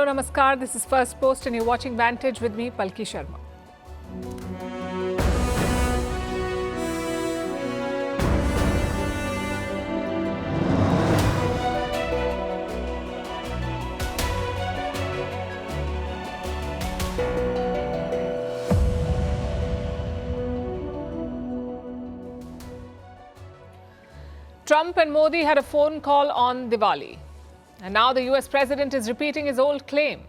Hello, Namaskar. This is Firstpost and you're watching Vantage with me, Palki Sharma. Trump and Modi had a phone call on Diwali. And now the US president is repeating his old claim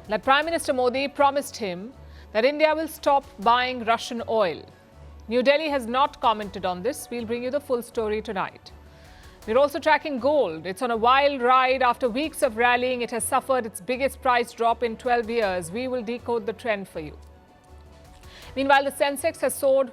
that Prime Minister Modi promised him that India will stop buying Russian oil. New Delhi has not commented on this. We'll bring you the full story tonight. We're also tracking gold. It's on a wild ride. After weeks of rallying, it has suffered its biggest price drop in 12 years. We will decode the trend for you. Meanwhile, the Sensex has soared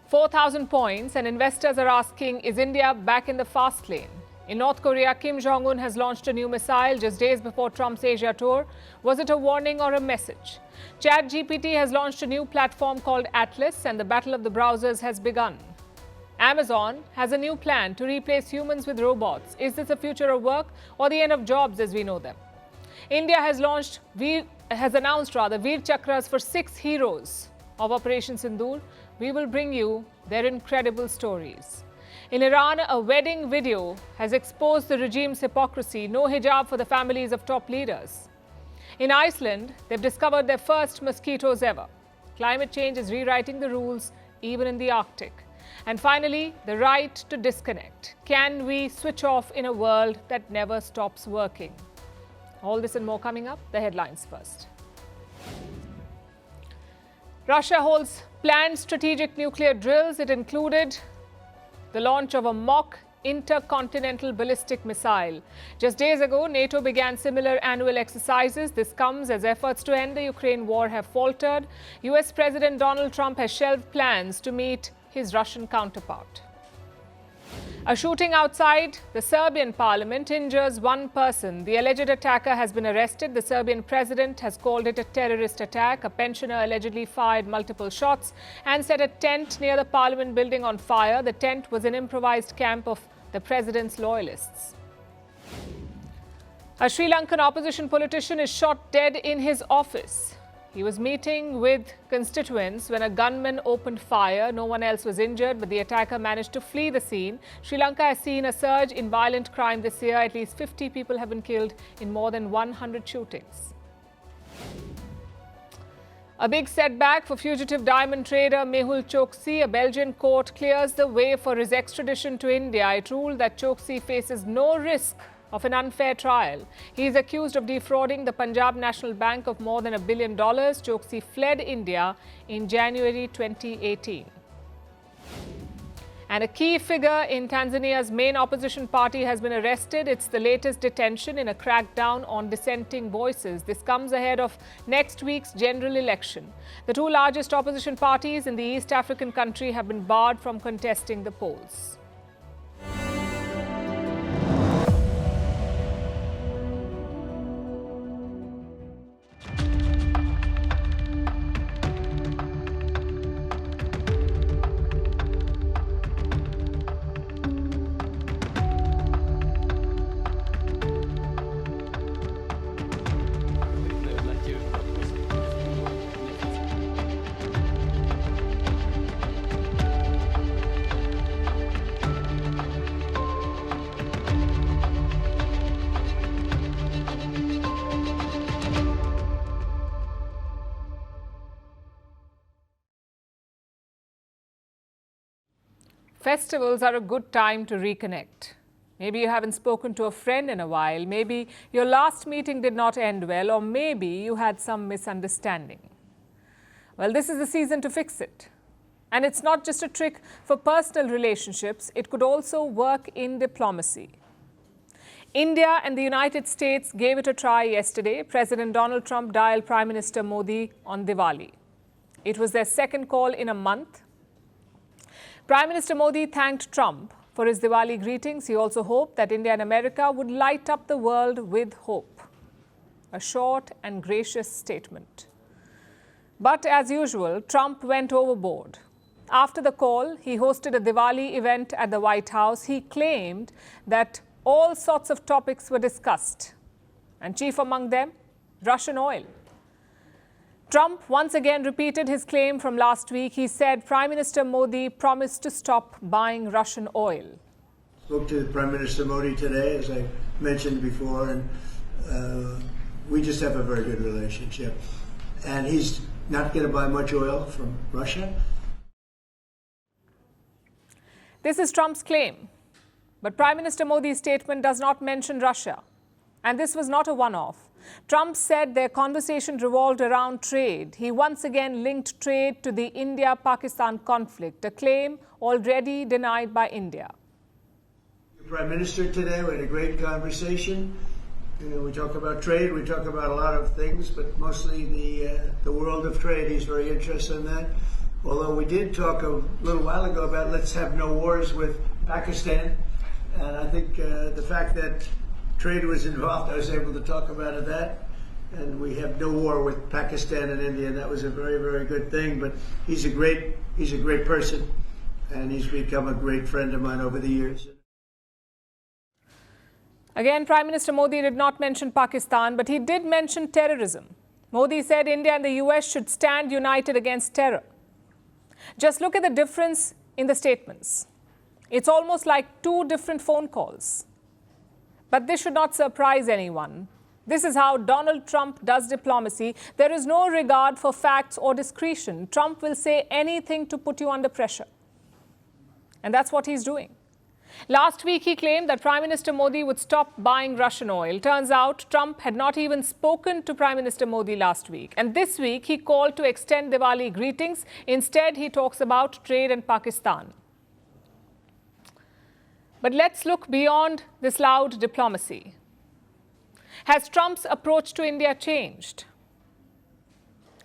4,000 points and investors are asking, is India back in the fast lane? In North Korea, Kim Jong Un has launched a new missile just days before Trump's Asia tour. Was it a warning or a message? ChatGPT has launched a new platform called Atlas and the battle of the browsers has begun. Amazon has a new plan to replace humans with robots. Is this the future of work or the end of jobs as we know them? India has announced Veer Chakras for 6 heroes of Operation Sindur. We will bring you their incredible stories. In Iran, a wedding video has exposed the regime's hypocrisy. No hijab for the families of top leaders. In Iceland, they've discovered their first mosquitoes ever. Climate change is rewriting the rules, even in the Arctic. And finally, the right to disconnect. Can we switch off in a world that never stops working? All this and more coming up. The headlines first. Russia holds planned strategic nuclear drills. It included the launch of a mock intercontinental ballistic missile. Just days ago, NATO began similar annual exercises. This comes as efforts to end the Ukraine war have faltered. US President Donald Trump has shelved plans to meet his Russian counterpart. A shooting outside the Serbian parliament injures one person. The alleged attacker has been arrested. The Serbian president has called it a terrorist attack. A pensioner allegedly fired multiple shots and set a tent near the parliament building on fire. The tent was an improvised camp of the president's loyalists. A Sri Lankan opposition politician is shot dead in his office. He was meeting with constituents when a gunman opened fire. No one else was injured, but the attacker managed to flee the scene. Sri Lanka has seen a surge in violent crime this year. At least 50 people have been killed in more than 100 shootings. A big setback for fugitive diamond trader Mehul Choksi. A Belgian court clears the way for his extradition to India. It ruled that Choksi faces no risk of an unfair trial. He is accused of defrauding the Punjab National Bank of more than $1 billion. Choksi fled India in January 2018. And a key figure in Tanzania's main opposition party has been arrested. It's the latest detention in a crackdown on dissenting voices. This comes ahead of next week's general election. The two largest opposition parties in the East African country have been barred from contesting the polls. Festivals are a good time to reconnect. Maybe you haven't spoken to a friend in a while. Maybe your last meeting did not end well, or maybe you had some misunderstanding. Well, this is the season to fix it. And it's not just a trick for personal relationships. It could also work in diplomacy. India and the United States gave it a try yesterday. President Donald Trump dialed Prime Minister Modi on Diwali. It was their second call in a month. Prime Minister Modi thanked Trump for his Diwali greetings. He also hoped that India and America would light up the world with hope. A short and gracious statement. But as usual, Trump went overboard. After the call, he hosted a Diwali event at the White House. He claimed that all sorts of topics were discussed, and chief among them, Russian oil. Trump once again repeated his claim from last week. He said Prime Minister Modi promised to stop buying Russian oil. Spoke to Prime Minister Modi today, as I mentioned before, and we just have a very good relationship. And he's not going to buy much oil from Russia. This is Trump's claim. But Prime Minister Modi's statement does not mention Russia. And this was not a one-off. Trump said their conversation revolved around trade. He once again linked trade to the India-Pakistan conflict, a claim already denied by India. Prime Minister today, we had a great conversation. We talk about trade, we talk about a lot of things, but mostly the world of trade. He's very interested in that. Although we did talk a little while ago about let's have no wars with Pakistan. And I think the fact that trade was involved, I was able to talk about that. And we have no war with Pakistan and India. And that was a very, very good thing. But he's a great person. And he's become a great friend of mine over the years. Again, Prime Minister Modi did not mention Pakistan, but he did mention terrorism. Modi said India and the US should stand united against terror. Just look at the difference in the statements. It's almost like two different phone calls. But this should not surprise anyone. This is how Donald Trump does diplomacy. There is no regard for facts or discretion. Trump will say anything to put you under pressure. And that's what he's doing. Last week, he claimed that Prime Minister Modi would stop buying Russian oil. Turns out, Trump had not even spoken to Prime Minister Modi last week. And this week, he called to extend Diwali greetings. Instead, he talks about trade and Pakistan. But let's look beyond this loud diplomacy. Has Trump's approach to India changed?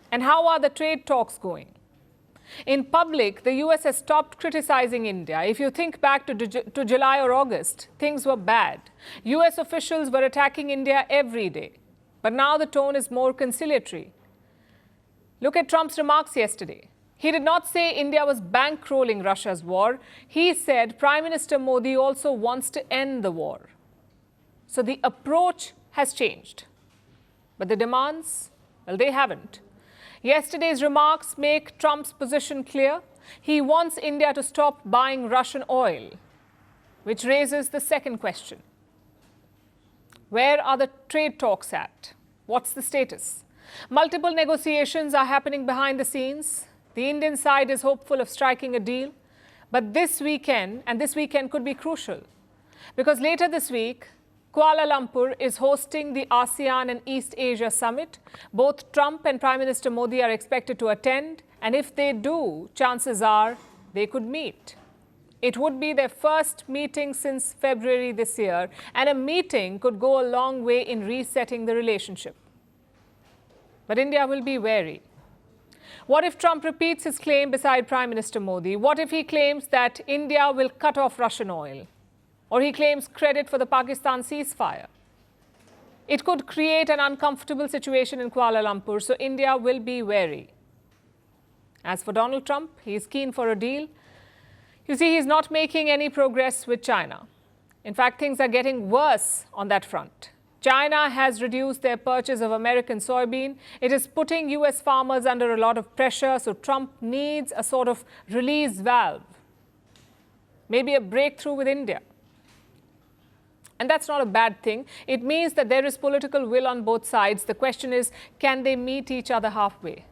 And how are the trade talks going? In public, the US has stopped criticizing India. If you think back to July or August, things were bad. US officials were attacking India every day. But now the tone is more conciliatory. Look at Trump's remarks yesterday. He did not say India was bankrolling Russia's war. He said Prime Minister Modi also wants to end the war. So the approach has changed. But the demands, well, they haven't. Yesterday's remarks make Trump's position clear. He wants India to stop buying Russian oil, which raises the second question. Where are the trade talks at? What's the status? Multiple negotiations are happening behind the scenes. The Indian side is hopeful of striking a deal. But this weekend could be crucial, because later this week, Kuala Lumpur is hosting the ASEAN and East Asia Summit. Both Trump and Prime Minister Modi are expected to attend. And if they do, chances are they could meet. It would be their first meeting since February this year. And a meeting could go a long way in resetting the relationship. But India will be wary. What if Trump repeats his claim beside Prime Minister Modi? What if he claims that India will cut off Russian oil? Or he claims credit for the Pakistan ceasefire? It could create an uncomfortable situation in Kuala Lumpur, so India will be wary. As for Donald Trump, he is keen for a deal. You see, he's not making any progress with China. In fact, things are getting worse on that front. China has reduced their purchase of American soybean. It is putting US farmers under a lot of pressure, so Trump needs a sort of release valve. Maybe a breakthrough with India. And that's not a bad thing. It means that there is political will on both sides. The question is, can they meet each other halfway?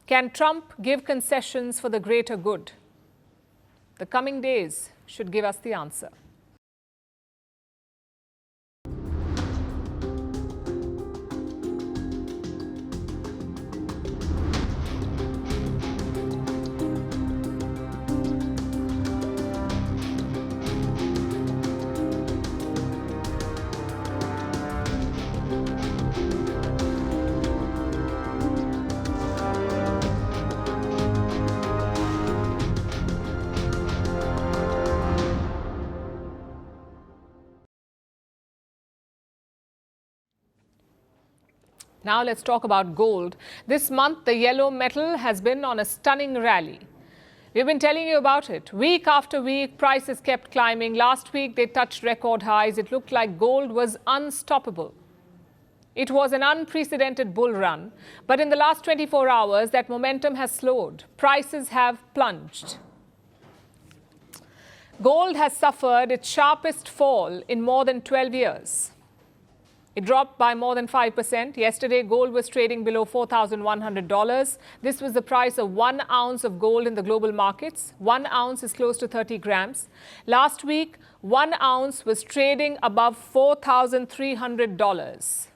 Can Trump give concessions for the greater good? The coming days should give us the answer. Now let's talk about gold. This month, the yellow metal has been on a stunning rally. We've been telling you about it. Week after week, prices kept climbing. Last week, they touched record highs. It looked like gold was unstoppable. It was an unprecedented bull run, but in the last 24 hours, that momentum has slowed. Prices have plunged. Gold has suffered its sharpest fall in more than 12 years. It dropped by more than 5%. Yesterday, gold was trading below $4,100. This was the price of 1 ounce of gold in the global markets. 1 ounce is close to 30 grams. Last week, 1 ounce was trading above $4,300.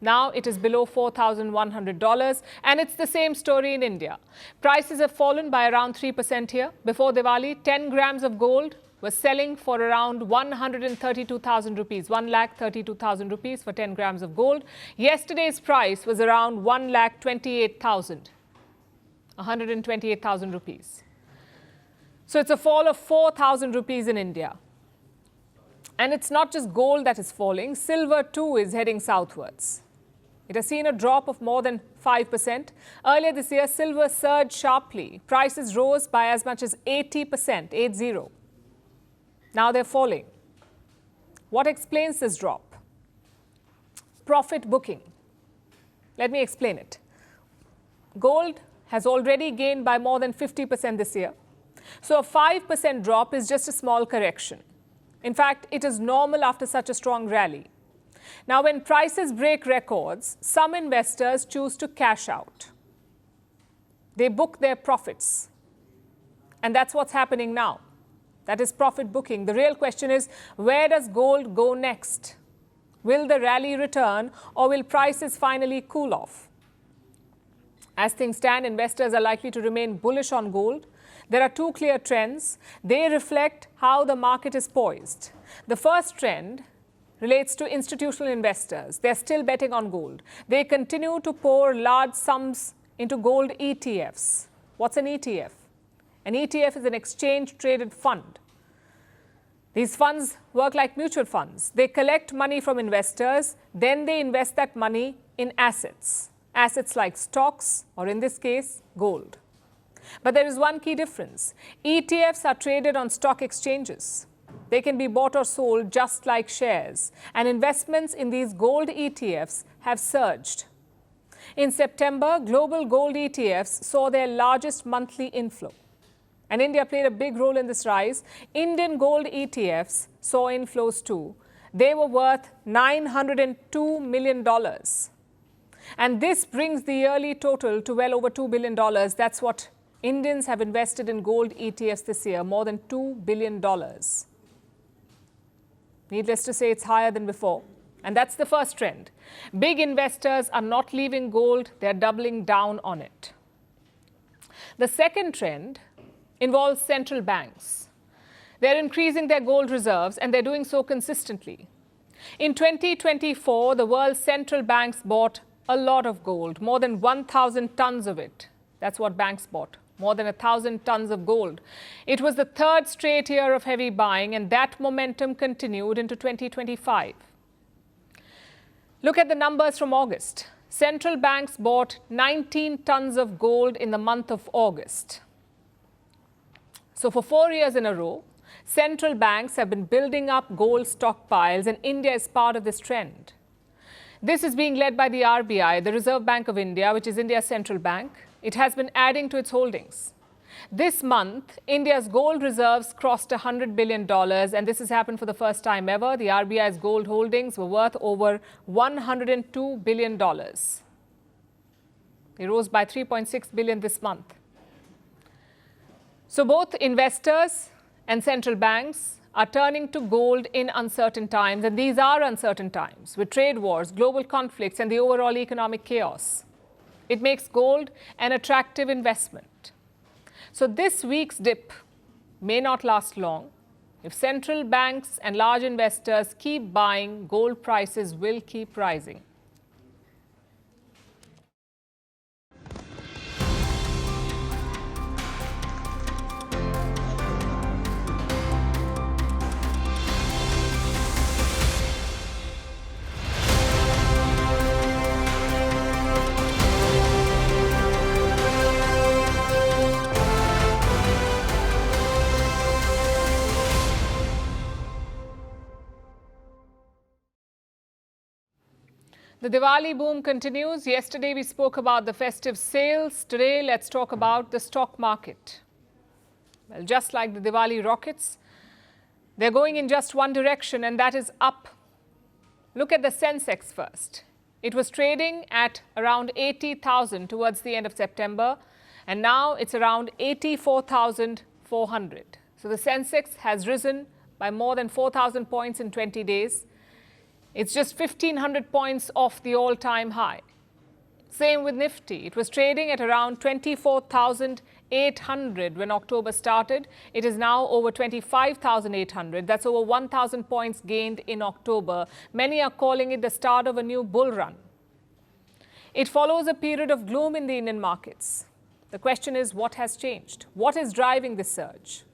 Now it is below $4,100, and it's the same story in India. Prices have fallen by around 3% here. Before Diwali, 10 grams of gold was selling for around 132,000 rupees, 1,32,000 rupees for 10 grams of gold. Yesterday's price was around 1,28,000, 128,000 rupees. So it's a fall of 4,000 rupees in India. And it's not just gold that is falling. Silver too is heading southwards. It has seen a drop of more than 5%. Earlier this year, silver surged sharply. Prices rose by as much as 80%, 80. Now they're falling. What explains this drop? Profit booking. Let me explain it. Gold has already gained by more than 50% this year. So a 5% drop is just a small correction. In fact, it is normal after such a strong rally. Now, when prices break records, some investors choose to cash out. They book their profits. And that's what's happening now. That is profit booking. The real question is, where does gold go next? Will the rally return, or will prices finally cool off? As things stand, investors are likely to remain bullish on gold. There are two clear trends. They reflect how the market is poised. The first trend relates to institutional investors. They're still betting on gold. They continue to pour large sums into gold ETFs. What's an ETF? An ETF is an exchange-traded fund. These funds work like mutual funds. They collect money from investors, then they invest that money in assets. Assets like stocks, or in this case, gold. But there is one key difference. ETFs are traded on stock exchanges. They can be bought or sold just like shares. And investments in these gold ETFs have surged. In September, global gold ETFs saw their largest monthly inflow. And India played a big role in this rise. Indian gold ETFs saw inflows too. They were worth $902 million. And this brings the yearly total to well over $2 billion. That's what Indians have invested in gold ETFs this year, more than $2 billion. Needless to say, it's higher than before. And that's the first trend. Big investors are not leaving gold, they're doubling down on it. The second trend involves central banks. They're increasing their gold reserves, and they're doing so consistently. In 2024, the world's central banks bought a lot of gold, more than 1,000 tons of it. That's what banks bought, more than 1,000 tons of gold. It was the third straight year of heavy buying, and that momentum continued into 2025. Look at the numbers from August. Central banks bought 19 tons of gold in the month of August. So for 4 years in a row, central banks have been building up gold stockpiles, and India is part of this trend. This is being led by the RBI, the Reserve Bank of India, which is India's central bank. It has been adding to its holdings. This month, India's gold reserves crossed $100 billion, and this has happened for the first time ever. The RBI's gold holdings were worth over $102 billion. They rose by $3.6 billion this month. So both investors and central banks are turning to gold in uncertain times, and these are uncertain times with trade wars, global conflicts, and the overall economic chaos. It makes gold an attractive investment. So this week's dip may not last long. If central banks and large investors keep buying, gold prices will keep rising. The Diwali boom continues. Yesterday we spoke about the festive sales. Today let's talk about the stock market. Well, just like the Diwali rockets, they're going in just one direction, and that is up. Look at the Sensex first. It was trading at around 80,000 towards the end of September, and now it's around 84,400. So the Sensex has risen by more than 4,000 points in 20 days. It's just 1,500 points off the all-time high. Same with Nifty. It was trading at around 24,800 when October started. It is now over 25,800. That's over 1,000 points gained in October. Many are calling it the start of a new bull run. It follows a period of gloom in the Indian markets. The question is, what has changed? What is driving this surge?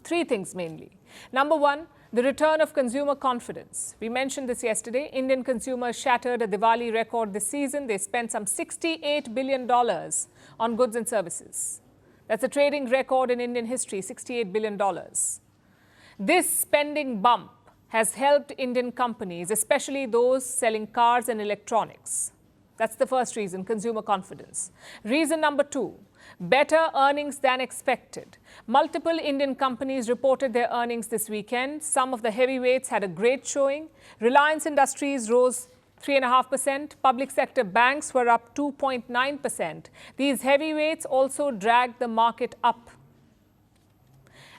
Three things mainly. Number one, the return of consumer confidence. We mentioned this yesterday. Indian consumers shattered a Diwali record this season. They spent some $68 billion on goods and services. That's a trading record in Indian history, $68 billion. This spending bump has helped Indian companies, especially those selling cars and electronics. That's the first reason, consumer confidence. Reason number two, better earnings than expected. Multiple Indian companies reported their earnings this weekend. Some of the heavyweights had a great showing. Reliance Industries rose 3.5%. Public sector banks were up 2.9%. These heavyweights also dragged the market up.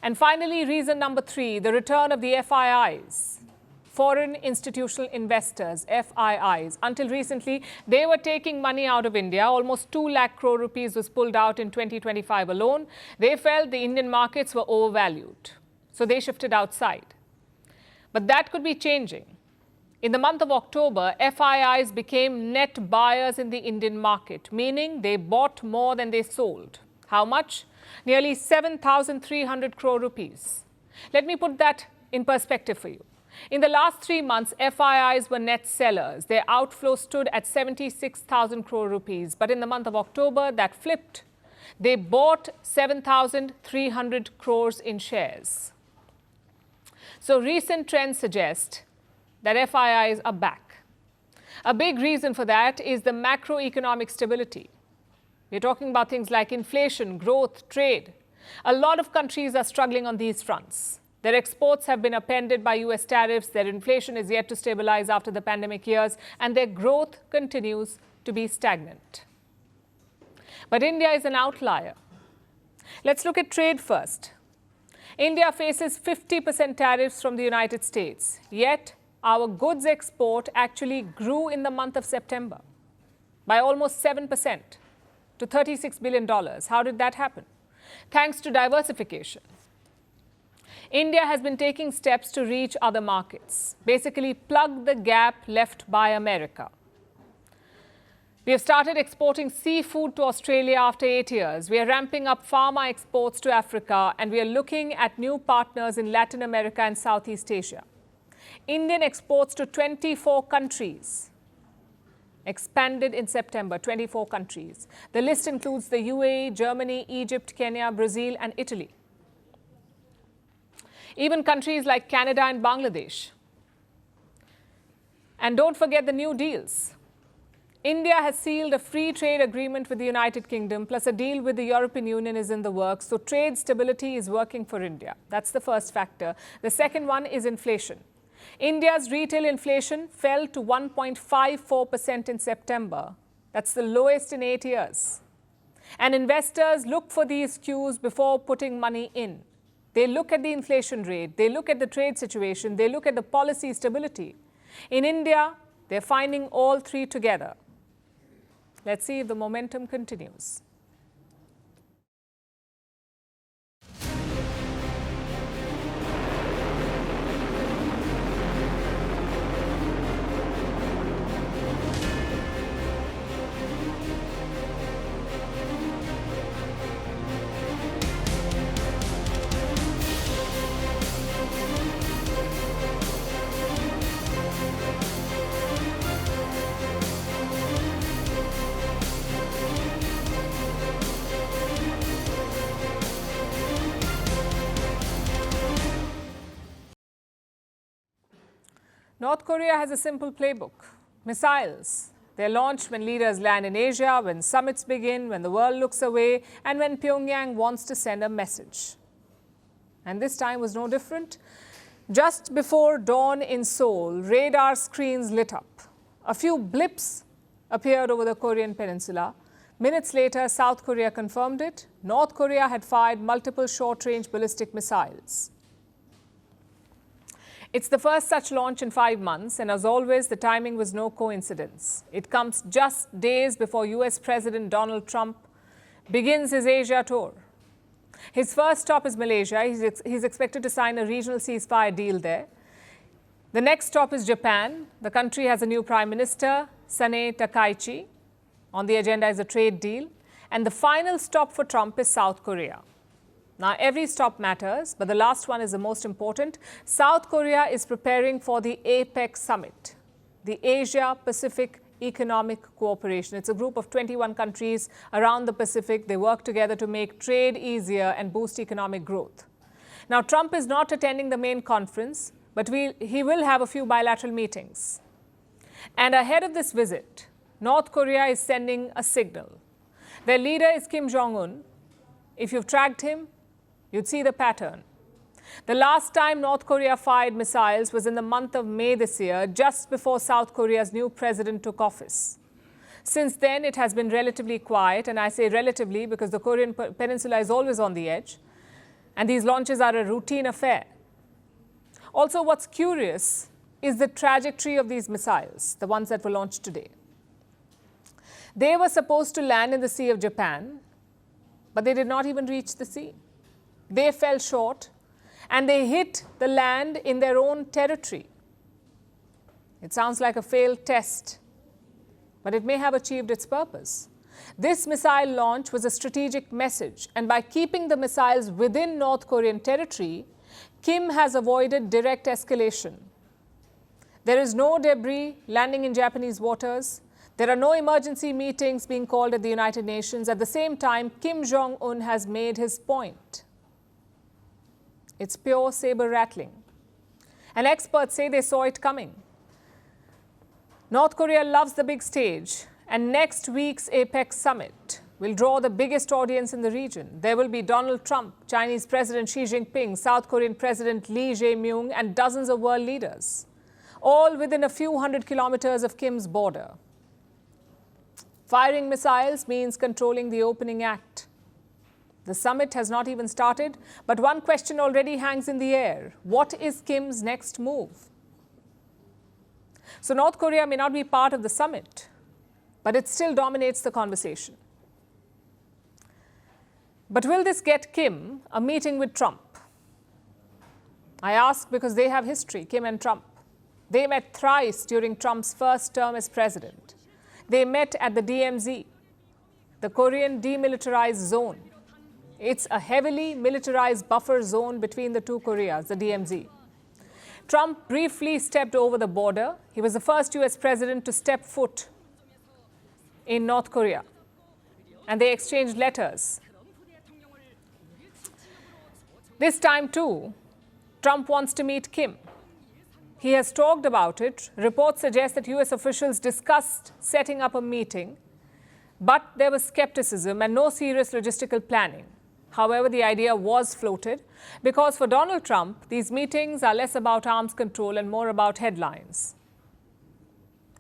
And finally, reason number three, the return of the FIIs. Foreign institutional investors, FIIs. Until recently, they were taking money out of India. Almost 2 lakh crore rupees was pulled out in 2025 alone. They felt the Indian markets were overvalued, so they shifted outside. But that could be changing. In the month of October, FIIs became net buyers in the Indian market, meaning they bought more than they sold. How much? Nearly 7,300 crore rupees. Let me put that in perspective for you. In the last 3 months, FIIs were net sellers. Their outflow stood at 76,000 crore rupees. But in the month of October, that flipped. They bought 7,300 crores in shares. So recent trends suggest that FIIs are back. A big reason for that is the macroeconomic stability. We're talking about things like inflation, growth, trade. A lot of countries are struggling on these fronts. Their exports have been upended by US tariffs, their inflation is yet to stabilize after the pandemic years, and their growth continues to be stagnant. But India is an outlier. Let's look at trade first. India faces 50% tariffs from the United States, yet our goods export actually grew in the month of September by almost 7% to $36 billion. How did that happen? Thanks to diversification. India has been taking steps to reach other markets, basically plug the gap left by America. We have started exporting seafood to Australia after 8 years. We are ramping up pharma exports to Africa, and we are looking at new partners in Latin America and Southeast Asia. Indian exports to 24 countries expanded in September, 24 countries. The list includes the UAE, Germany, Egypt, Kenya, Brazil, and Italy. Even countries like Canada and Bangladesh. And don't forget the new deals. India has sealed a free trade agreement with the United Kingdom, plus a deal with the European Union is in the works. So trade stability is working for India. That's the first factor. The second one is inflation. India's retail inflation fell to 1.54% in September. That's the lowest in 8 years. And investors look for these cues before putting money in. They look at the inflation rate, they look at the trade situation, they look at the policy stability. In India, they're finding all three together. Let's see if the momentum continues. North Korea has a simple playbook. Missiles. They're launched when leaders land in Asia, when summits begin, when the world looks away, and when Pyongyang wants to send a message. And this time was no different. Just before dawn in Seoul, radar screens lit up. A few blips appeared over the Korean peninsula. Minutes later, South Korea confirmed it. North Korea had fired multiple short-range ballistic missiles. It's the first such launch in 5 months, and as always, the timing was no coincidence. It comes just days before US President Donald Trump begins his Asia tour. His first stop is Malaysia. He's expected to sign a regional ceasefire deal there. The next stop is Japan. The country has a new Prime Minister, Sanae Takaichi. On the agenda is a trade deal. And the final stop for Trump is South Korea. Now, every stop matters, but the last one is the most important. South Korea is preparing for the APEC Summit, the Asia-Pacific Economic Cooperation. It's a group of 21 countries around the Pacific. They work together to make trade easier and boost economic growth. Now, Trump is not attending the main conference, but he will have a few bilateral meetings. And ahead of this visit, North Korea is sending a signal. Their leader is Kim Jong Un. If you've tracked him, you'd see the pattern. The last time North Korea fired missiles was in the month of May this year, just before South Korea's new president took office. Since then, it has been relatively quiet, and I say relatively because the Korean peninsula is always on the edge, and these launches are a routine affair. Also, what's curious is the trajectory of these missiles, the ones that were launched today. They were supposed to land in the Sea of Japan, but they did not even reach the sea. They fell short, and they hit the land in their own territory. It sounds like a failed test, but it may have achieved its purpose. This missile launch was a strategic message, and by keeping the missiles within North Korean territory, Kim has avoided direct escalation. There is no debris landing in Japanese waters. There are no emergency meetings being called at the United Nations. At the same time, Kim Jong Un has made his point. It's pure saber rattling. And experts say they saw it coming. North Korea loves the big stage, and next week's APEC Summit will draw the biggest audience in the region. There will be Donald Trump, Chinese President Xi Jinping, South Korean President Lee Jae-myung, and dozens of world leaders, all within a few hundred kilometers of Kim's border. Firing missiles means controlling the opening act. The summit has not even started, but one question already hangs in the air. What is Kim's next move? So North Korea may not be part of the summit, but it still dominates the conversation. But will this get Kim a meeting with Trump? I ask because they have history, Kim and Trump. They met thrice during Trump's first term as president. They met at the DMZ, the Korean Demilitarized Zone. It's a heavily militarized buffer zone between the two Koreas, the DMZ. Trump briefly stepped over the border. He was the first US president to step foot in North Korea. And they exchanged letters. This time too, Trump wants to meet Kim. He has talked about it. Reports suggest that US officials discussed setting up a meeting, but there was skepticism and no serious logistical planning. However, the idea was floated because for Donald Trump, these meetings are less about arms control and more about headlines.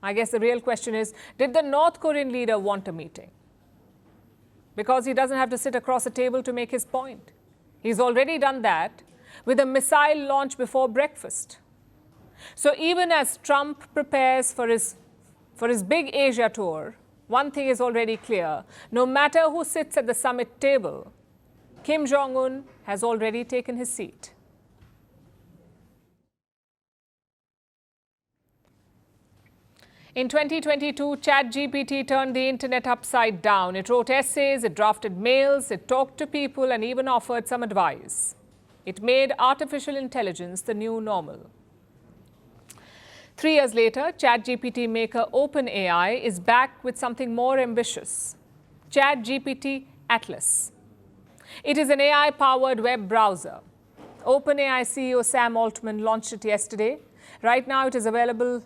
I guess the real question is, did the North Korean leader want a meeting? Because he doesn't have to sit across a table to make his point. He's already done that with a missile launch before breakfast. So even as Trump prepares for his big Asia tour, one thing is already clear. No matter who sits at the summit table, Kim Jong Un has already taken his seat. In 2022, ChatGPT turned the internet upside down. It wrote essays, it drafted mails, it talked to people, and even offered some advice. It made artificial intelligence the new normal. 3 years later, ChatGPT maker OpenAI is back with something more ambitious: ChatGPT Atlas. It is an AI-powered web browser. OpenAI CEO Sam Altman launched it yesterday. Right now, it is available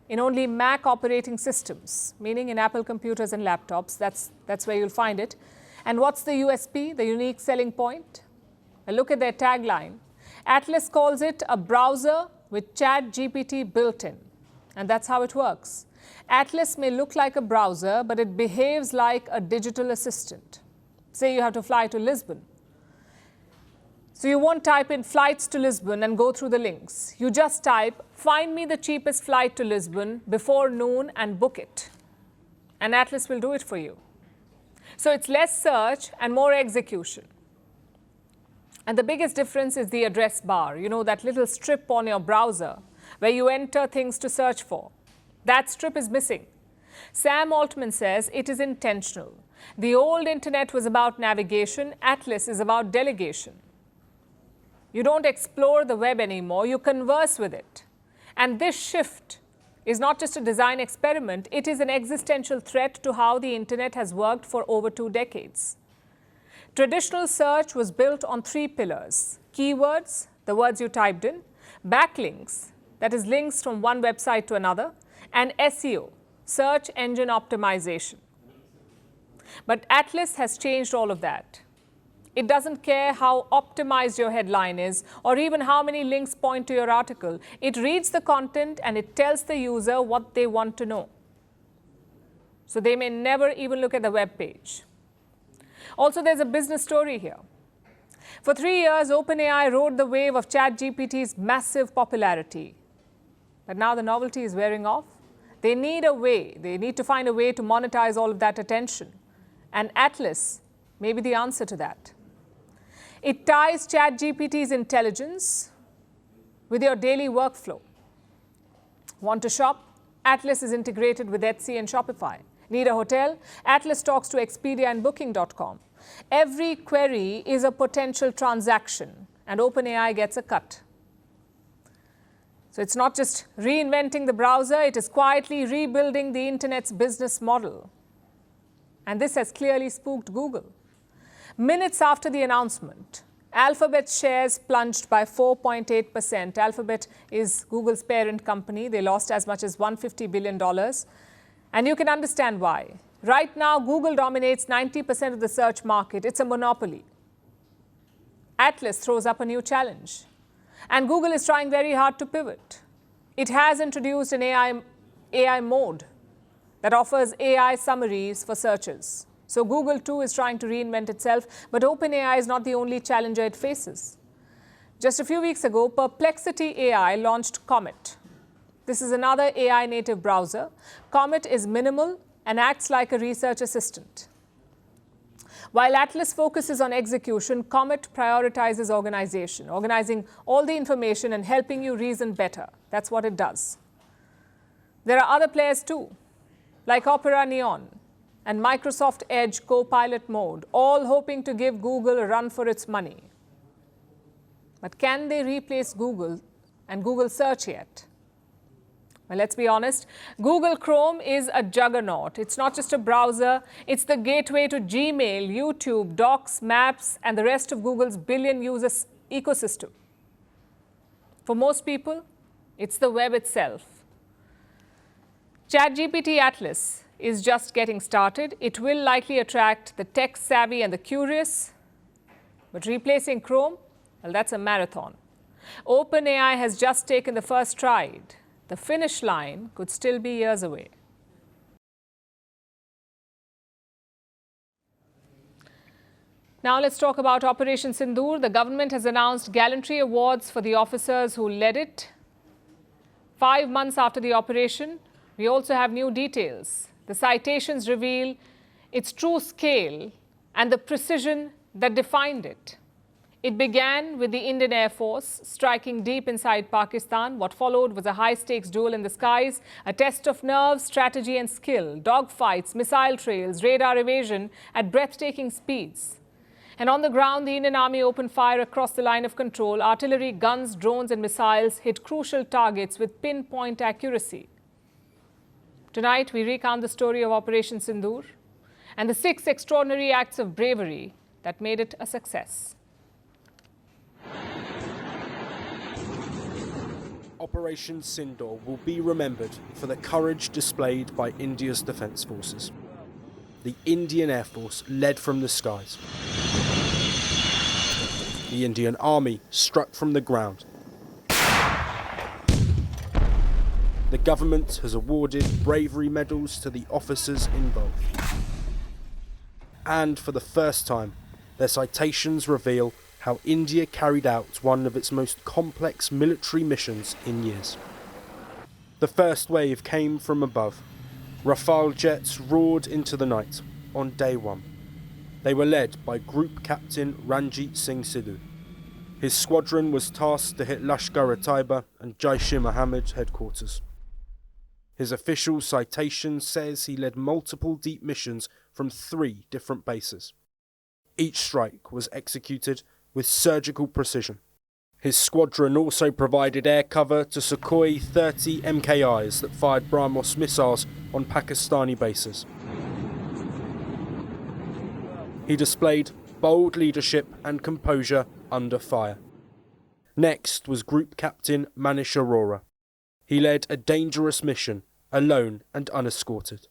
in only Mac operating systems, meaning in Apple computers and laptops. That's where you'll find it. And what's the USP, the unique selling point? Well, look at their tagline. Atlas calls it a browser with ChatGPT built in. And that's how it works. Atlas may look like a browser, but it behaves like a digital assistant. Say you have to fly to Lisbon. So you won't type in flights to Lisbon and go through the links. You just type, find me the cheapest flight to Lisbon before noon and book it. And Atlas will do it for you. So it's less search and more execution. And the biggest difference is the address bar. You know, that little strip on your browser where you enter things to search for. That strip is missing. Sam Altman says it is intentional. The old internet was about navigation. Atlas is about delegation. You don't explore the web anymore, you converse with it. And this shift is not just a design experiment, it is an existential threat to how the internet has worked for over 2 decades. Traditional search was built on 3 pillars: keywords, the words you typed in; backlinks, that is links from one website to another; and SEO, search engine optimization. But Atlas has changed all of that. It doesn't care how optimized your headline is or even how many links point to your article. It reads the content and it tells the user what they want to know. So they may never even look at the web page. Also, there's a business story here. For 3 years, OpenAI rode the wave of ChatGPT's massive popularity. But now the novelty is wearing off. They need to find a way to monetize all of that attention. And Atlas may be the answer to that. It ties ChatGPT's intelligence with your daily workflow. Want to shop? Atlas is integrated with Etsy and Shopify. Need a hotel? Atlas talks to Expedia and Booking.com. Every query is a potential transaction, and OpenAI gets a cut. So it's not just reinventing the browser, it is quietly rebuilding the internet's business model. And this has clearly spooked Google. Minutes after the announcement, Alphabet's shares plunged by 4.8%. Alphabet is Google's parent company. They lost as much as $150 billion. And you can understand why. Right now, Google dominates 90% of the search market. It's a monopoly. Atlas throws up a new challenge. And Google is trying very hard to pivot. It has introduced an AI mode that offers AI summaries for searches. So Google too is trying to reinvent itself, but OpenAI is not the only challenger it faces. Just a few weeks ago, Perplexity AI launched Comet. This is another AI native browser. Comet is minimal and acts like a research assistant. While Atlas focuses on execution, Comet prioritizes organization, organizing all the information and helping you reason better. That's what it does. There are other players too, like Opera Neon and Microsoft Edge Copilot mode, all hoping to give Google a run for its money. But can they replace Google and Google Search yet? Well, let's be honest, Google Chrome is a juggernaut. It's not just a browser, it's the gateway to Gmail, YouTube, Docs, Maps, and the rest of Google's billion-user ecosystem. For most people, it's the web itself. ChatGPT Atlas is just getting started. It will likely attract the tech-savvy and the curious. But replacing Chrome, well, that's a marathon. OpenAI has just taken the first stride. The finish line could still be years away. Now let's talk about Operation Sindur. The government has announced gallantry awards for the officers who led it. 5 months after the operation, we also have new details. The citations reveal its true scale and the precision that defined it. It began with the Indian Air Force striking deep inside Pakistan. What followed was a high-stakes duel in the skies, a test of nerve, strategy and skill, dogfights, missile trails, radar evasion at breathtaking speeds. And on the ground, the Indian Army opened fire across the line of control. Artillery, guns, drones and missiles hit crucial targets with pinpoint accuracy. Tonight, we recount the story of Operation Sindur and the 6 extraordinary acts of bravery that made it a success. Operation Sindur will be remembered for the courage displayed by India's defence forces. The Indian Air Force led from the skies. The Indian Army struck from the ground. The government has awarded bravery medals to the officers involved. And for the first time, their citations reveal how India carried out one of its most complex military missions in years. The first wave came from above. Rafale jets roared into the night on day one. They were led by Group Captain Ranjit Singh Sidhu. His squadron was tasked to hit Lashkar-e-Taiba and Jaish-e-Mohammed headquarters. His official citation says he led multiple deep missions from 3 different bases. Each strike was executed with surgical precision. His squadron also provided air cover to Sukhoi 30 MKIs that fired BrahMos missiles on Pakistani bases. He displayed bold leadership and composure under fire. Next was Group Captain Manish Arora. He led a dangerous mission, alone and unescorted.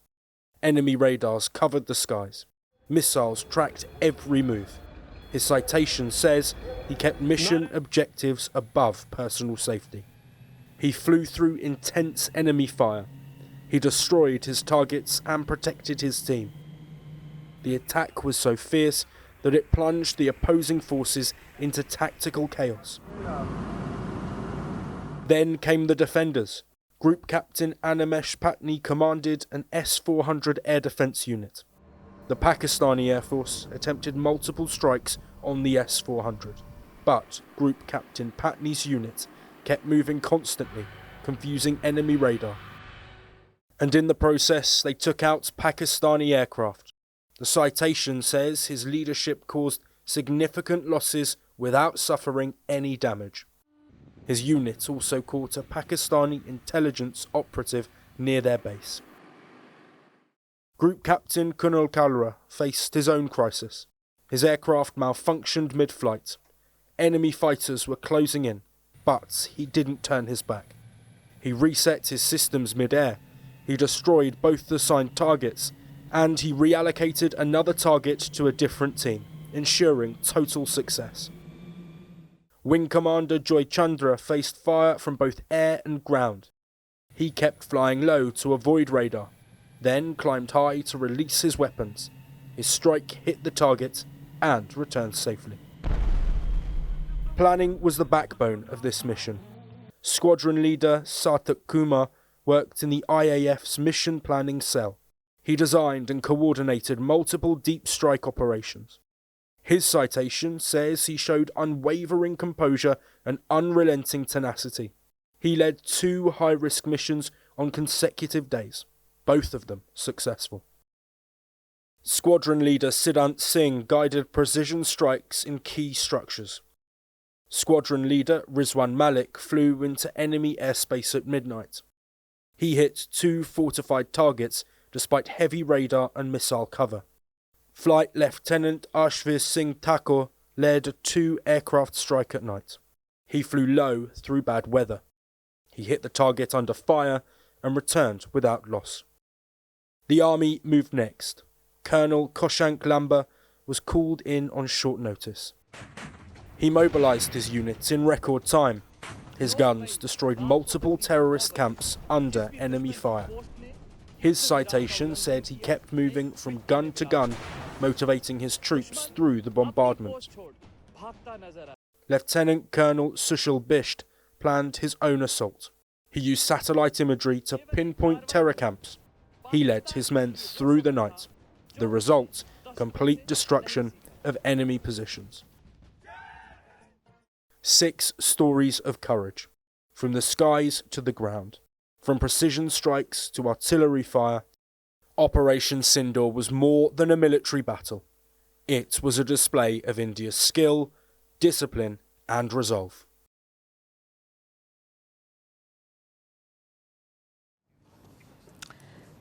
Enemy radars covered the skies. Missiles tracked every move. His citation says he kept mission objectives above personal safety. He flew through intense enemy fire. He destroyed his targets and protected his team. The attack was so fierce that it plunged the opposing forces into tactical chaos. Then came the defenders. Group Captain Animesh Patni commanded an S-400 air defence unit. The Pakistani Air Force attempted multiple strikes on the S-400, but Group Captain Patni's unit kept moving constantly, confusing enemy radar. And in the process, they took out Pakistani aircraft. The citation says his leadership caused significant losses without suffering any damage. His unit also caught a Pakistani intelligence operative near their base. Group Captain Kunal Kalra faced his own crisis. His aircraft malfunctioned mid-flight. Enemy fighters were closing in, but he didn't turn his back. He reset his systems mid-air. He destroyed both the assigned targets, and he reallocated another target to a different team, ensuring total success. Wing Commander Joy Chandra faced fire from both air and ground. He kept flying low to avoid radar, then climbed high to release his weapons. His strike hit the target and returned safely. Planning was the backbone of this mission. Squadron leader Sarthak Kumar worked in the IAF's mission planning cell. He designed and coordinated multiple deep strike operations. His citation says he showed unwavering composure and unrelenting tenacity. He led 2 high-risk missions on consecutive days, both of them successful. Squadron leader Siddhant Singh guided precision strikes in key structures. Squadron leader Rizwan Malik flew into enemy airspace at midnight. He hit 2 fortified targets despite heavy radar and missile cover. Flight Lieutenant Ashvir Singh Thakur led a 2-aircraft strike at night. He flew low through bad weather. He hit the target under fire and returned without loss. The army moved next. Colonel Koshank Lamba was called in on short notice. He mobilised his units in record time. His guns destroyed multiple terrorist camps under enemy fire. His citation said he kept moving from gun to gun, motivating his troops through the bombardment. Lieutenant Colonel Sushil Bisht planned his own assault. He used satellite imagery to pinpoint terror camps. He led his men through the night. The result, complete destruction of enemy positions. 6 stories of courage, from the skies to the ground. From precision strikes to artillery fire, Operation Sindur was more than a military battle. It was a display of India's skill, discipline, and resolve.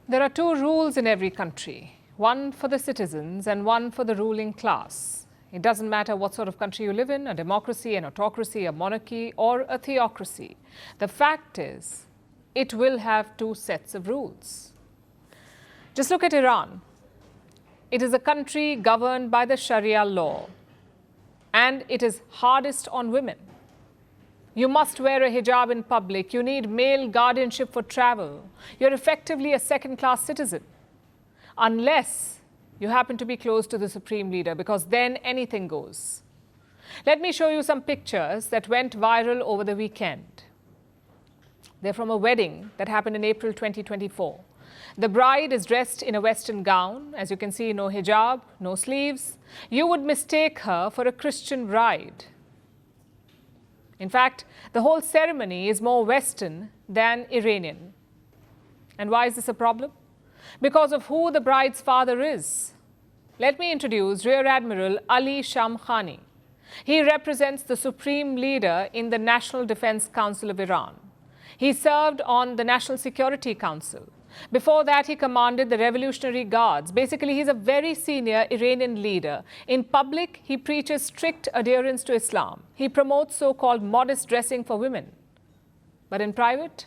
There are 2 rules in every country, one for the citizens and one for the ruling class. It doesn't matter what sort of country you live in, a democracy, an autocracy, a monarchy, or a theocracy. The fact is, it will have two sets of rules. Just look at Iran. It is a country governed by the Sharia law, and it is hardest on women. You must wear a hijab in public. You need male guardianship for travel. You're effectively a second-class citizen, unless you happen to be close to the supreme leader, because then anything goes. Let me show you some pictures that went viral over the weekend. They're from a wedding that happened in April 2024. The bride is dressed in a Western gown. As you can see, no hijab, no sleeves. You would mistake her for a Christian bride. In fact, the whole ceremony is more Western than Iranian. And why is this a problem? Because of who the bride's father is. Let me introduce Rear Admiral Ali Shamkhani. He represents the supreme leader in the National Defense Council of Iran. He served on the National Security Council. Before that, he commanded the Revolutionary Guards. Basically, he's a very senior Iranian leader. In public, he preaches strict adherence to Islam. He promotes so-called modest dressing for women. But in private,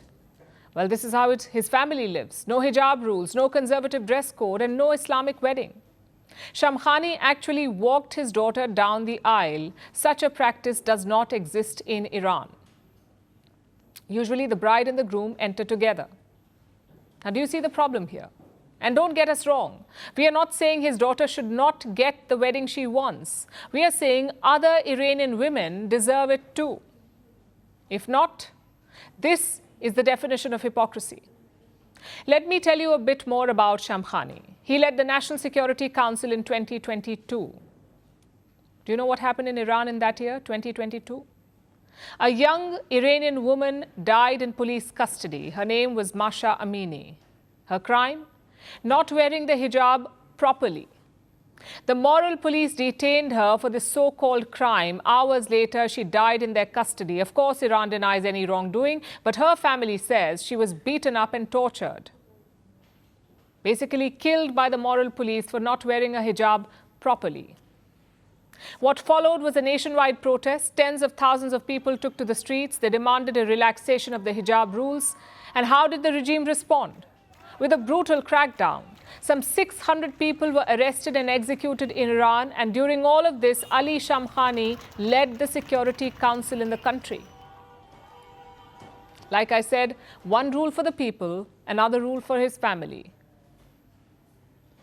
well, this is how his family lives. No hijab rules, no conservative dress code, and no Islamic wedding. Shamkhani actually walked his daughter down the aisle. Such a practice does not exist in Iran. Usually, the bride and the groom enter together. Now, do you see the problem here? And don't get us wrong. We are not saying his daughter should not get the wedding she wants. We are saying other Iranian women deserve it too. If not, this is the definition of hypocrisy. Let me tell you a bit more about Shamkhani. He led the National Security Council in 2022. Do you know what happened in Iran in that year, 2022? A young Iranian woman died in police custody. Her name was Masha Amini. Her crime? Not wearing the hijab properly. The moral police detained her for this so-called crime. Hours later, she died in their custody. Of course, Iran denies any wrongdoing, but her family says she was beaten up and tortured. Basically killed by the moral police for not wearing a hijab properly. What followed was a nationwide protest. Tens of thousands of people took to the streets. They demanded a relaxation of the hijab rules. And how did the regime respond? With a brutal crackdown. Some 600 people were arrested and executed in Iran. And during all of this, Ali Shamkhani led the Security Council in the country. Like I said, one rule for the people, another rule for his family.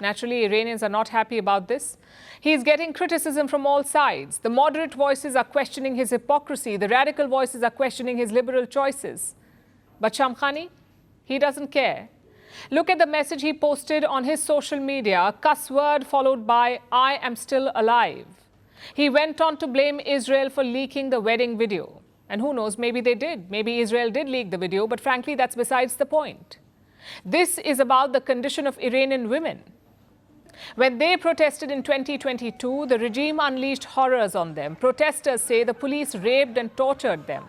Naturally, Iranians are not happy about this. He is getting criticism from all sides. The moderate voices are questioning his hypocrisy. The radical voices are questioning his liberal choices. But Shamkhani, he doesn't care. Look at the message he posted on his social media, a cuss word followed by, "I am still alive." He went on to blame Israel for leaking the wedding video. And who knows, maybe they did. Maybe Israel did leak the video, but frankly, that's besides the point. This is about the condition of Iranian women. When they protested in 2022, the regime unleashed horrors on them. Protesters say the police raped and tortured them.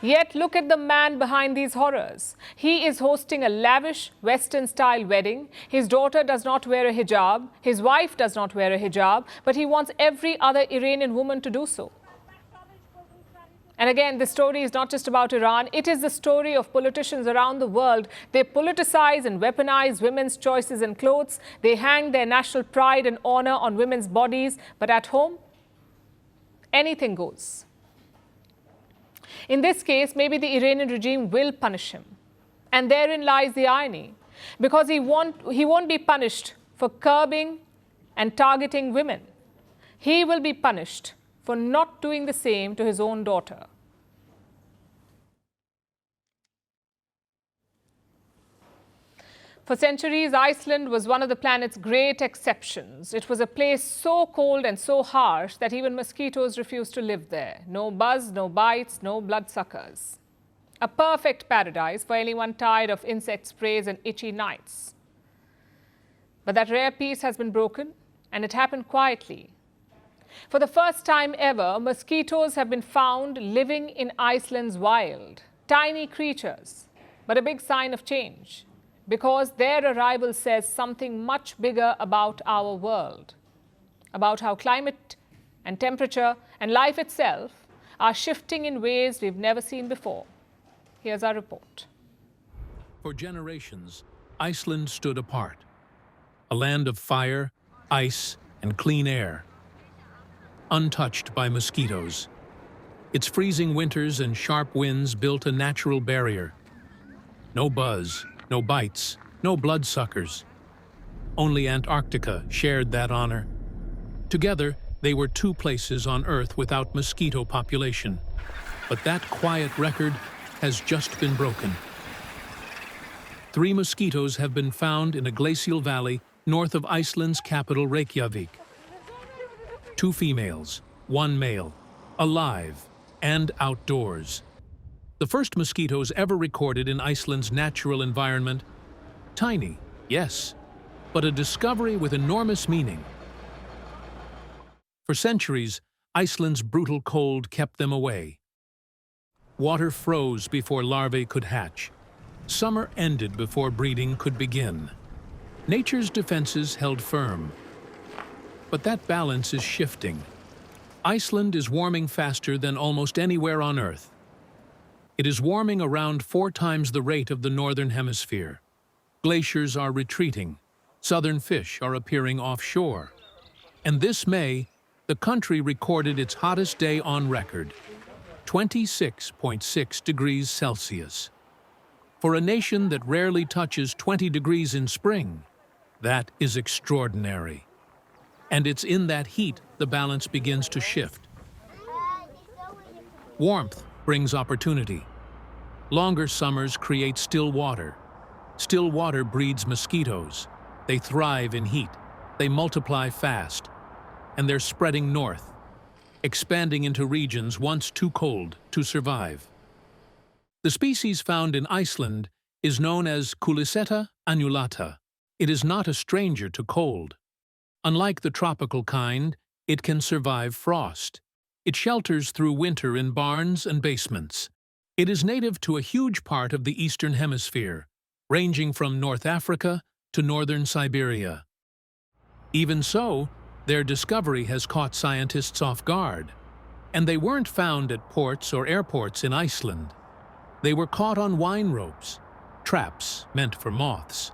Yet look at the man behind these horrors. He is hosting a lavish Western-style wedding. His daughter does not wear a hijab. His wife does not wear a hijab, but he wants every other Iranian woman to do so. And again, this story is not just about Iran. It is the story of politicians around the world. They politicize and weaponize women's choices in clothes. They hang their national pride and honor on women's bodies. But at home, anything goes. In this case, maybe the Iranian regime will punish him. And therein lies the irony. Because he won't be punished for curbing and targeting women. He will be punished for not doing the same to his own daughter. For centuries, Iceland was one of the planet's great exceptions. It was a place so cold and so harsh that even mosquitoes refused to live there. No buzz, no bites, no bloodsuckers. A perfect paradise for anyone tired of insect sprays and itchy nights. But that rare peace has been broken, and it happened quietly. For the first time ever, mosquitoes have been found living in Iceland's wild. Tiny creatures, but a big sign of change. Because their arrival says something much bigger about our world. About how climate And temperature and life itself are shifting in ways we've never seen before. Here's our report. For generations, Iceland stood apart. A land of fire, ice, and clean air. Untouched by mosquitoes. Its freezing winters and sharp winds built a natural barrier. No buzz, no bites, no bloodsuckers. Only Antarctica shared that honor. Together, they were two places on Earth without mosquito population. But that quiet record has just been broken. 3 mosquitoes have been found in a glacial valley north of Iceland's capital Reykjavik. 2 females, 1 male, alive and outdoors. The first mosquitoes ever recorded in Iceland's natural environment. Tiny, yes, but a discovery with enormous meaning. For centuries, Iceland's brutal cold kept them away. Water froze before larvae could hatch. Summer ended before breeding could begin. Nature's defenses held firm. But that balance is shifting. Iceland is warming faster than almost anywhere on Earth. It is warming around 4 times the rate of the Northern Hemisphere. Glaciers are retreating. Southern fish are appearing offshore. And this May, the country recorded its hottest day on record, 26.6 degrees Celsius. For a nation that rarely touches 20 degrees in spring, that is extraordinary. And it's in that heat the balance begins to shift. Warmth brings opportunity. Longer summers create still water. Still water breeds mosquitoes. They thrive in heat. They multiply fast. And they're spreading north, expanding into regions once too cold to survive. The species found in Iceland is known as Culiseta annulata. It is not a stranger to cold. Unlike the tropical kind, it can survive frost. It shelters through winter in barns and basements. It is native to a huge part of the Eastern Hemisphere, ranging from North Africa to northern Siberia. Even so, their discovery has caught scientists off guard. And they weren't found at ports or airports in Iceland. They were caught on wine ropes, traps meant for moths.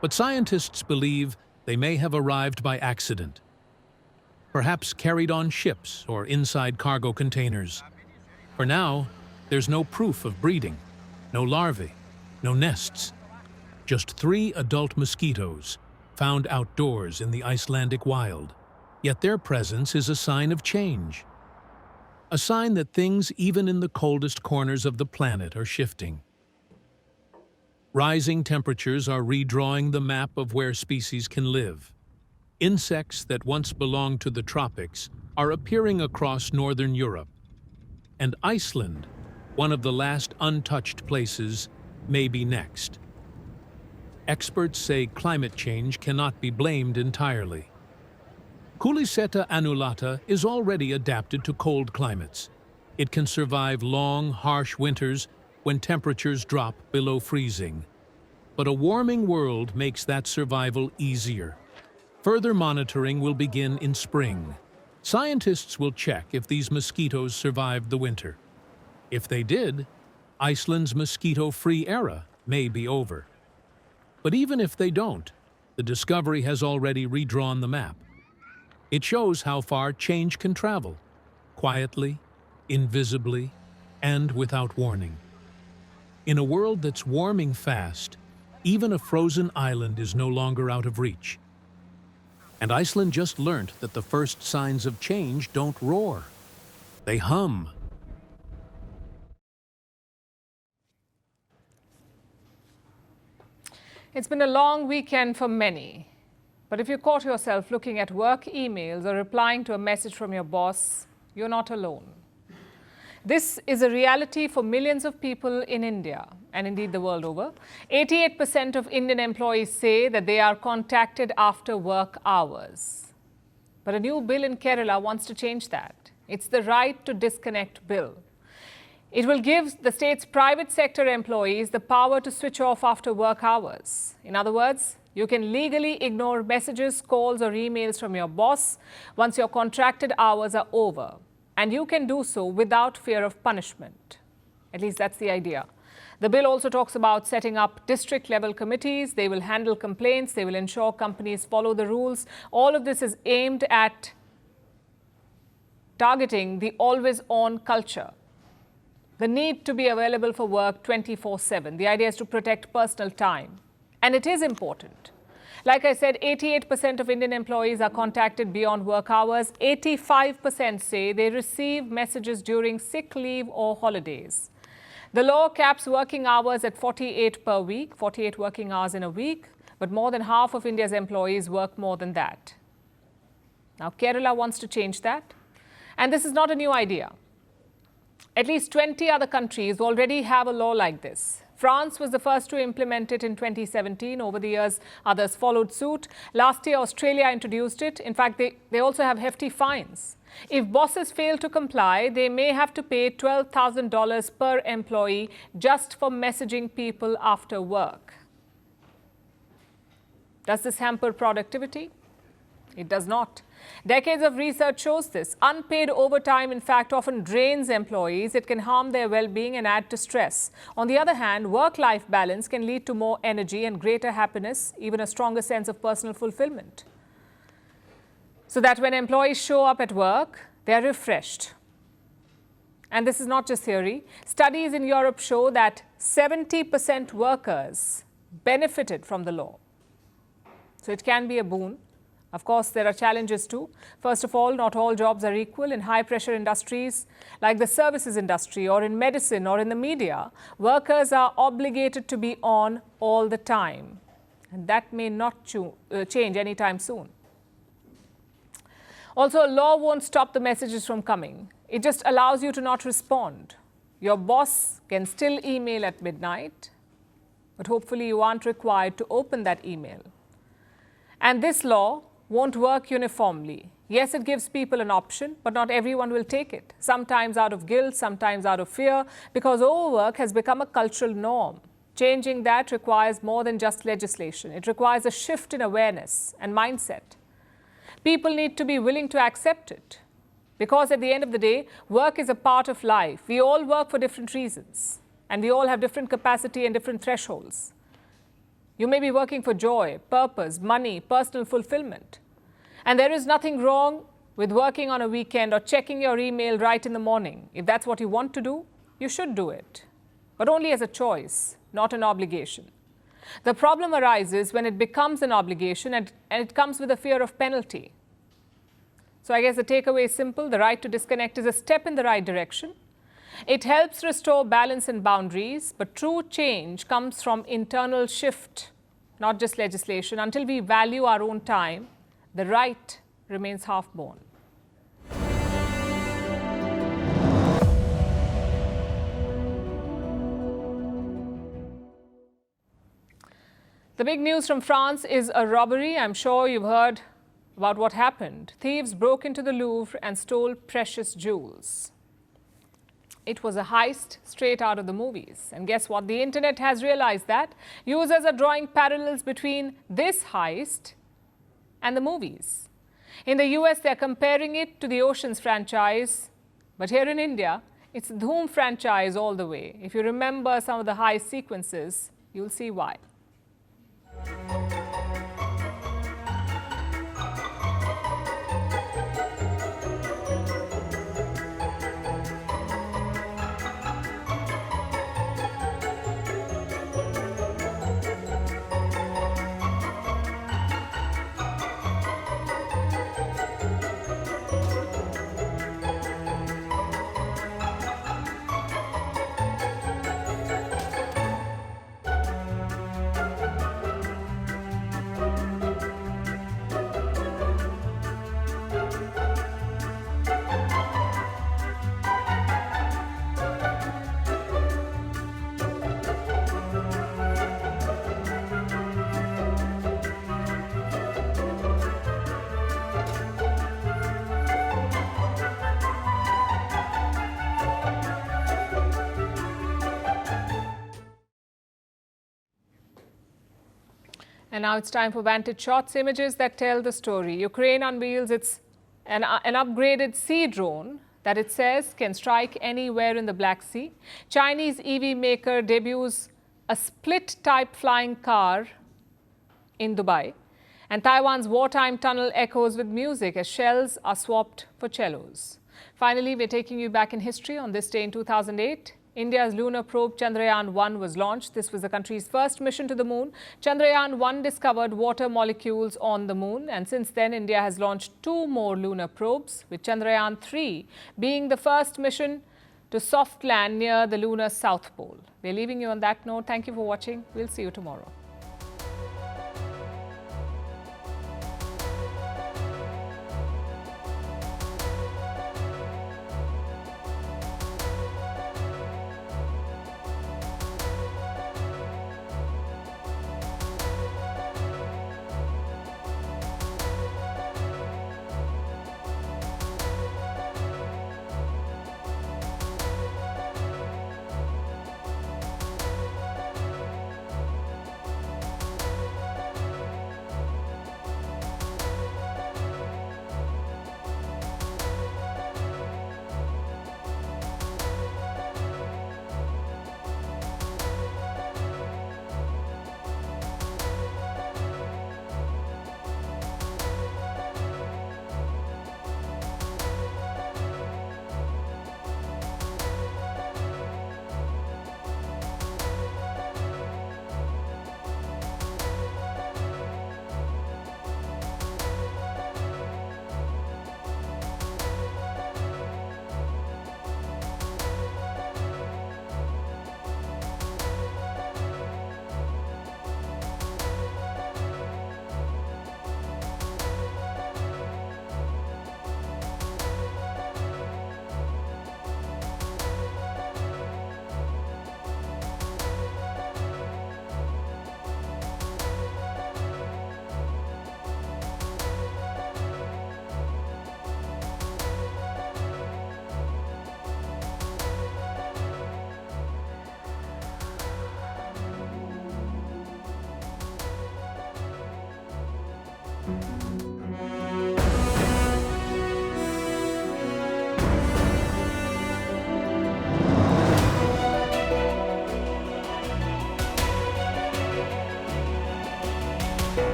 But scientists believe they may have arrived by accident. Perhaps carried on ships or inside cargo containers. For now, there's no proof of breeding, no larvae, no nests. Just 3 adult mosquitoes found outdoors in the Icelandic wild. Yet their presence is a sign of change. A sign that things even in the coldest corners of the planet are shifting. Rising temperatures are redrawing the map of where species can live. Insects that once belonged to the tropics are appearing across northern Europe. And Iceland, one of the last untouched places, may be next. Experts say climate change cannot be blamed entirely. Culiseta annulata is already adapted to cold climates. It can survive long, harsh winters when temperatures drop below freezing. But a warming world makes that survival easier. Further monitoring will begin in spring. Scientists will check if these mosquitoes survived the winter. If they did, Iceland's mosquito-free era may be over. But even if they don't, the discovery has already redrawn the map. It shows how far change can travel, quietly, invisibly, and without warning. In a world that's warming fast, even a frozen island is no longer out of reach. And Iceland just learned that the first signs of change don't roar. They hum. It's been a long weekend for many. But if you caught yourself looking at work emails or replying to a message from your boss, you're not alone. This is a reality for millions of people in India, and indeed the world over. 88% of Indian employees say that they are contacted after work hours. But a new bill in Kerala wants to change that. It's the Right to Disconnect Bill. It will give the state's private sector employees the power to switch off after work hours. In other words, You can legally ignore messages, calls, or emails from your boss once your contracted hours are over. And you can do so without fear of punishment. At least that's the idea. The bill also talks about setting up district-level committees. They will handle complaints. They will ensure companies follow the rules. All of this is aimed at targeting the always-on culture. The need to be available for work 24/7. The idea is to protect personal time. And it is important. Like I said, 88% of Indian employees are contacted beyond work hours. 85% say they receive messages during sick leave or holidays. The law caps working hours at 48 per week, 48 working hours in a week, but more than half of India's employees work more than that. Now, Kerala wants to change that. And this is not a new idea. At least 20 other countries already have a law like this. France was the first to implement it in 2017. Over the years, others followed suit. Last year, Australia introduced it. In fact, they also have hefty fines. If bosses fail to comply, they may have to pay $12,000 per employee just for messaging people after work. Does this hamper productivity? It does not. Decades of research shows this. Unpaid overtime, in fact, often drains employees. It can harm their well-being and add to stress. On the other hand, work-life balance can lead to more energy and greater happiness, even a stronger sense of personal fulfillment. So that when employees show up at work, they are refreshed. And this is not just theory. Studies in Europe show that 70% workers benefited from the law. So it can be a boon. Of course, there are challenges too. First of all, not all jobs are equal. In high-pressure industries like the services industry or in medicine or in the media, workers are obligated to be on all the time. And that may not change anytime soon. Also, a law won't stop the messages from coming. It just allows you to not respond. Your boss can still email at midnight, but hopefully you aren't required to open that email. And this law won't work uniformly. Yes, it gives people an option, but not everyone will take it. Sometimes out of guilt, sometimes out of fear, because overwork has become a cultural norm. Changing that requires more than just legislation. It requires a shift in awareness and mindset. People need to be willing to accept it. Because at the end of the day, work is a part of life. We all work for different reasons, and we all have different capacity and different thresholds. You may be working for joy, purpose, money, personal fulfillment. And there is nothing wrong with working on a weekend or checking your email right in the morning. If that's what you want to do, you should do it. But only as a choice, not an obligation. The problem arises when it becomes an obligation and it comes with a fear of penalty. So I guess the takeaway is simple. The right to disconnect is a step in the right direction. It helps restore balance and boundaries, but true change comes from internal shift, not just legislation. Until we value our own time, the right remains half-born. The big news from France is a robbery. I'm sure you've heard about what happened. Thieves broke into the Louvre and stole precious jewels. It was a heist straight out of the movies. And guess what? The internet has realized that. Users are drawing parallels between this heist and the movies. In the US, they're comparing it to the Oceans franchise. But here in India, it's the Dhoom franchise all the way. If you remember some of the heist sequences, you'll see why. And now it's time for Vantage Shots, images that tell the story. Ukraine unveils an upgraded sea drone that it says can strike anywhere in the Black Sea. Chinese EV maker debuts a split-type flying car in Dubai. And Taiwan's wartime tunnel echoes with music as shells are swapped for cellos. Finally, we're taking you back in history. On this day in 2008, India's lunar probe Chandrayaan-1 was launched. This was the country's first mission to the moon. Chandrayaan-1 discovered water molecules on the moon, and since then India has launched 2 more lunar probes, with Chandrayaan-3 being the first mission to soft land near the lunar south pole. We're leaving you on that note. Thank you for watching. We'll see you tomorrow.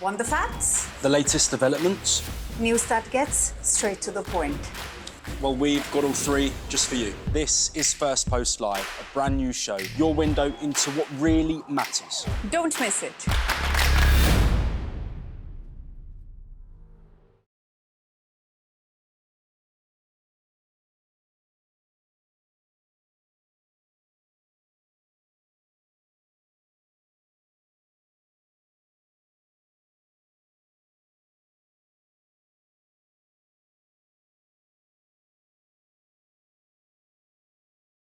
Want the facts? The latest developments? News that gets straight to the point. Well, we've got all 3 just for you. This is Firstpost Live, a brand new show, your window into what really matters. Don't miss it.